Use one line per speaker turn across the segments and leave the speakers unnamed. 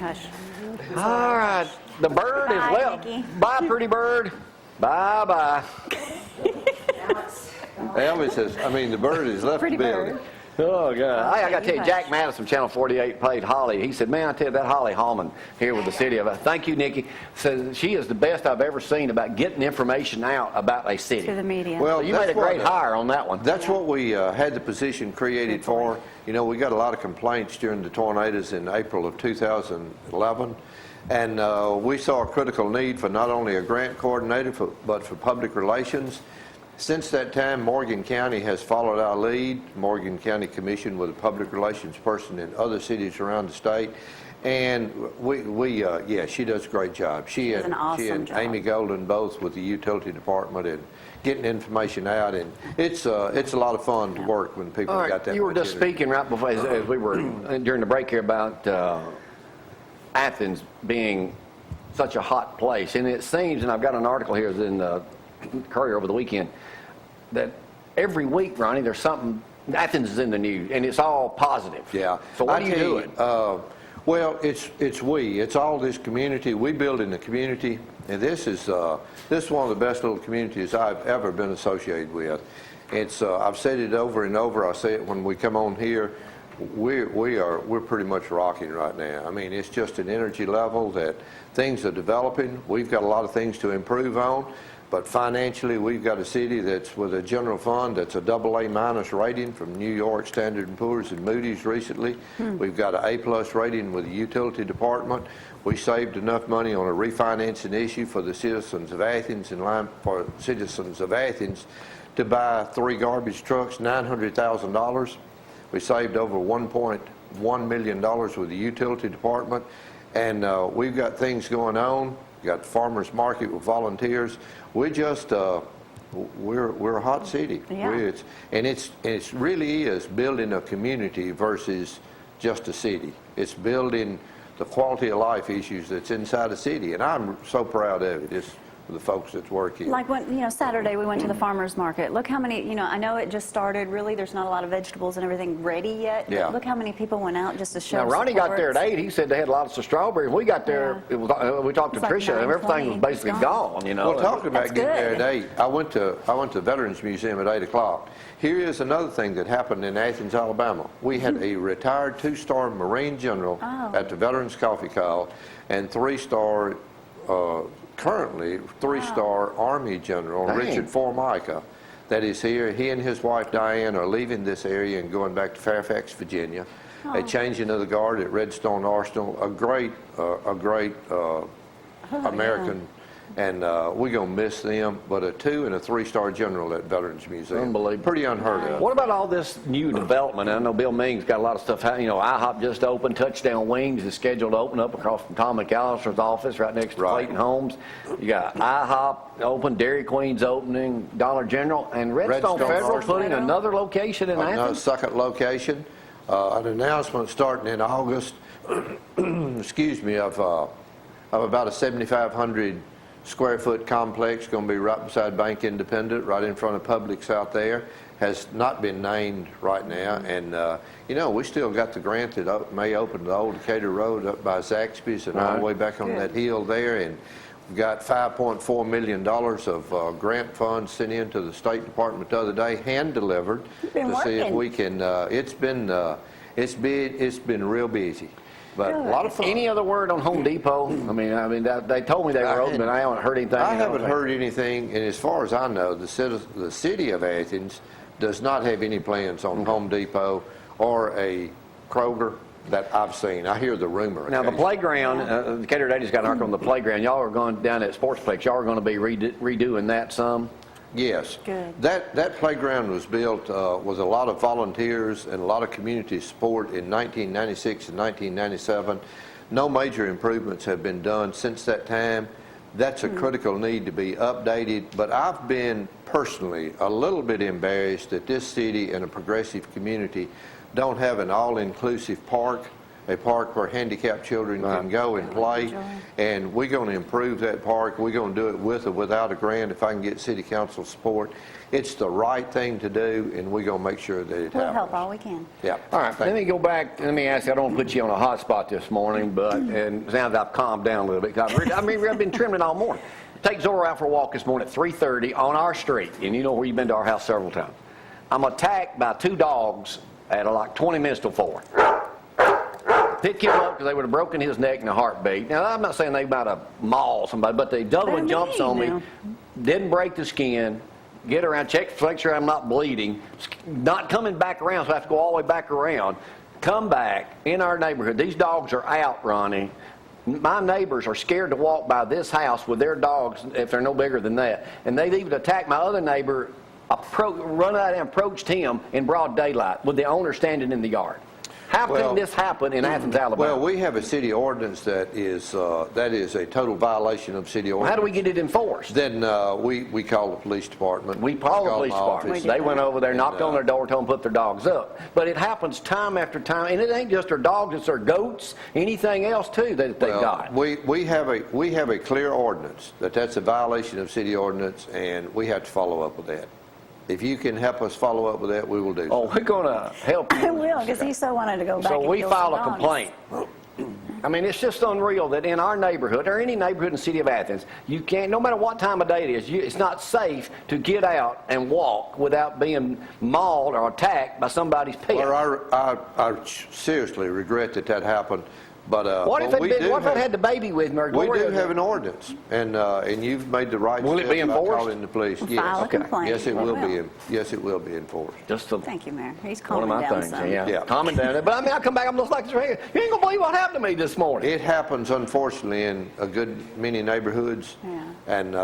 Hush.
All right, the bird is
Bye,
left.
Nikki.
Bye, pretty bird. Bye-bye.
Elvis says, the bird has left
Pretty
the building.
bird.
Oh, God. I got to tell you,
hush.
Jack Madison, Channel 48, played Holly. He said, man, I tell you, that Holly Hallman here with the city of... Thank you, Nikki. Says she is the best I've ever seen about getting information out about a city.
To the media.
Well,
So you made a great hire on that one.
That's what we had the position created for. You know, we got a lot of complaints during the tornadoes in April of 2011. And we saw a critical need for not only a grant coordinator, but for public relations. Since that time, Morgan County has followed our lead. Morgan County Commission with a public relations person in other cities around the state. And yeah, she does a great job. She
does an awesome job.
Amy Golden both with the utility department and getting information out. And it's a lot of fun to work when people
All right,
got that.
you were just speaking right before, as we were during the break here about Athens being such a hot place. And it seems, and I've got an article here in the Courier over the weekend, that every week, Ronnie, there's something, Athens is in the news, and it's all positive.
Yeah.
So what are you doing?
Well, it's all this community. We build in the community, and this is one of the best little communities I've ever been associated with. It's I've said it over and over. I say it when we come on here. We're pretty much rocking right now. I mean, it's just an energy level that things are developing. We've got a lot of things to improve on. But financially, we've got a city that's with a general fund that's a AA- rating from New York Standard & Poor's and Moody's recently. We've got an A+ rating with the utility department. We saved enough money on a refinancing issue for the citizens of Athens to buy 3 garbage trucks, $900,000. We saved over $1.1 million with the utility department. And we've got things going on. We've got farmers market with volunteers. We're just we're a hot city.
Yeah.
It's really is building a community versus just a city. It's building the quality of life issues that's inside a city, and I'm so proud of it. It's for the folks that's working.
Like when, Saturday we went to the farmer's market. Look how many, I know it just started, really, there's not a lot of vegetables and everything ready yet.
Yeah.
But look how many people went out just to show
Now, Ronnie
support.
got there at 8. He said they had lots of strawberries. We got there,
Yeah.
we talked to
It's like
Tricia, and everything was
9:20.
basically
It's
gone,
Well, talking about
That's
getting there
good.
at 8, I went to the Veterans Museum at 8 o'clock. Here is another thing that happened in Athens, Alabama. We had a retired 2-star Marine General at the Veterans Coffee Call, and 3-star, currently 3-star Army General
Dang.
Richard Formica that is here. He and his wife Diane are leaving this area and going back to Fairfax, Virginia. A changing of the guard at Redstone Arsenal. A great American. And we're going to miss them, but a 2- and a 3-star general at Veterans Museum.
Unbelievable.
Pretty unheard of.
What about all this new development? I know Bill Ming's got a lot of stuff. IHOP just opened. Touchdown Wings is scheduled to open up across from Tom McAllister's office right next to Clayton Homes. You got IHOP open, Dairy Queen's opening, Dollar General, and Redstone Federal
Arsenal.
putting another location in
Another
Athens.
second location. An announcement starting in August, excuse me, of about a 7,500 square foot complex, going to be right beside Bank Independent, right in front of Publix out there. Has not been named right now, and we still got the grant that may open the old Decatur Road up by Zaxby's and all the way back on that hill there, and we've got $5.4 million of grant funds sent into the State Department the other day, hand delivered, to see if we can. It's been real busy. But a lot of fun.
Any other word on Home Depot? They told me they were open, but I haven't heard anything.
I haven't heard anything, and as far as I know, the city of Athens does not have any plans on Home Depot or a Kroger that I've seen. I hear the rumor.
Now, the playground, Decatur Data's got an article on the playground. Y'all are going down at Sportsplex. Y'all are going to be redoing that some?
Yes.
Good.
That playground was built with a lot of volunteers and a lot of community support in 1996 and 1997. No major improvements have been done since that time. That's a critical need to be updated, but I've been personally a little bit embarrassed that this city and a progressive community don't have an all-inclusive park a park where handicapped children can go and play.
Enjoy.
And we're going to improve that park. We're going to do it with or without a grant if I can get city council support. It's the right thing to do, and we're going to make sure that it
We'll
happens.
help all we can.
Yeah.
All right, let me go back. Let me ask you, I don't want to put you on a hot spot this morning, but, and now that I've calmed down a little bit, 'cause I've been trimming all morning. Take Zora out for a walk this morning at 3:30 on our street, and you know where you've been to our house several times. I'm attacked by 2 dogs at like 20 minutes till 4. Picked him up because they would have broken his neck in a heartbeat. Now, I'm not saying they might have mauled somebody, but the other one
They're
jumps on
mean
me,
now.
didn't break the skin, get around, check, make sure I'm not bleeding, not coming back around, so I have to go all the way back around, come back in our neighborhood. These dogs are out, Ronnie. My neighbors are scared to walk by this house with their dogs if they're no bigger than that. And they've even attacked my other neighbor, run out and approached him in broad daylight with the owner standing in the yard. How
Well-
can this happen in Athens, Alabama?
Well, we have a city ordinance that is a total violation of city ordinance.
How do we get it enforced?
Then we call the police department.
We call the
Call
police
my
department.
office.
They went over there, knocked on their door, told them to put their dogs up. But it happens time after time, and it ain't just their dogs, it's their goats, anything else too that they
Well,
got.
we have a clear ordinance that's a violation of city ordinance, and we have to follow up with that. If you can help us follow up with that, we will do so.
Oh, we're gonna help you.
I will, because he so wanted to go back
So
and
we
kill
file
some
a
dogs.
complaint. I mean, it's just unreal that in our neighborhood, or any neighborhood in the city of Athens, you can't, no matter what time of day it is, it's not safe to get out and walk without being mauled or attacked by somebody's pet.
Well, I seriously regret that happened, but
What if
but we
it
do
had
have-
the baby with me? Or
We
Gloria
do have an ordinance, and you've made the right
Will it
step
be
by
enforced?
calling the police.
We'll
Yes.
file a
Okay.
complaint.
Yes, it
We
will be. Yes, it will be enforced.
Just a,
Thank you, Mayor. He's
one of
calming
my
down
things.
some.
Yeah.
Yeah.
Calming down. But I mean, I come back, I'm just like this right here. You ain't gonna believe what happened to me this morning.
It happens, unfortunately, in a good many neighborhoods,
Yeah.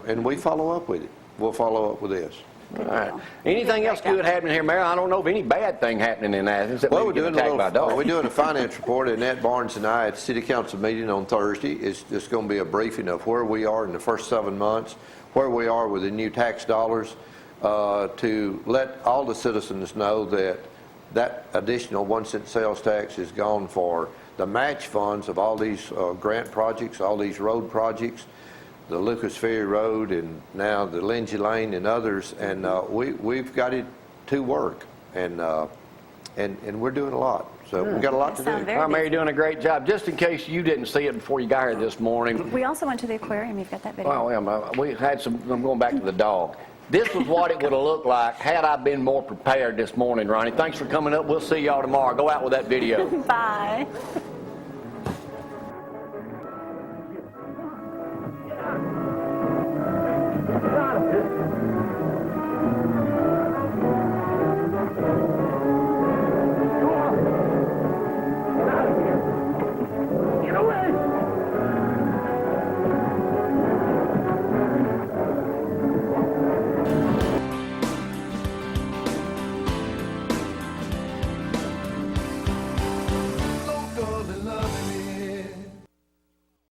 and we follow up with it. We'll follow up with this.
Good
All right.
deal.
Anything
You
else
did a great
good happening here, Mayor? I don't know of any bad thing happening in Athens that
Well,
we
we're
get
doing
attacked by dogs.
we're doing a finance report, and Nat Barnes and I at the City Council meeting on Thursday. It's just going to be a briefing of where we are in the first 7 months, where we are with the new tax dollars, to let all the citizens know that additional 1-cent sales tax is gone for the match funds of all these grant projects, all these road projects, the Lucas Ferry Road, and now the Lindsay Lane and others, and we've got it to work, and we're doing a lot. So we've got a lot to
That sounds
do.
very
Well, Mayor, you're doing a great job. Just in case you didn't see it before you got here this morning,
We also went to the aquarium. You've got that video.
well, yeah, we had some, I'm going back to the dog. This was what it would have looked like had I been more prepared this morning, Ronnie. Thanks for coming up. We'll see y'all tomorrow. Go out with that video.
Bye.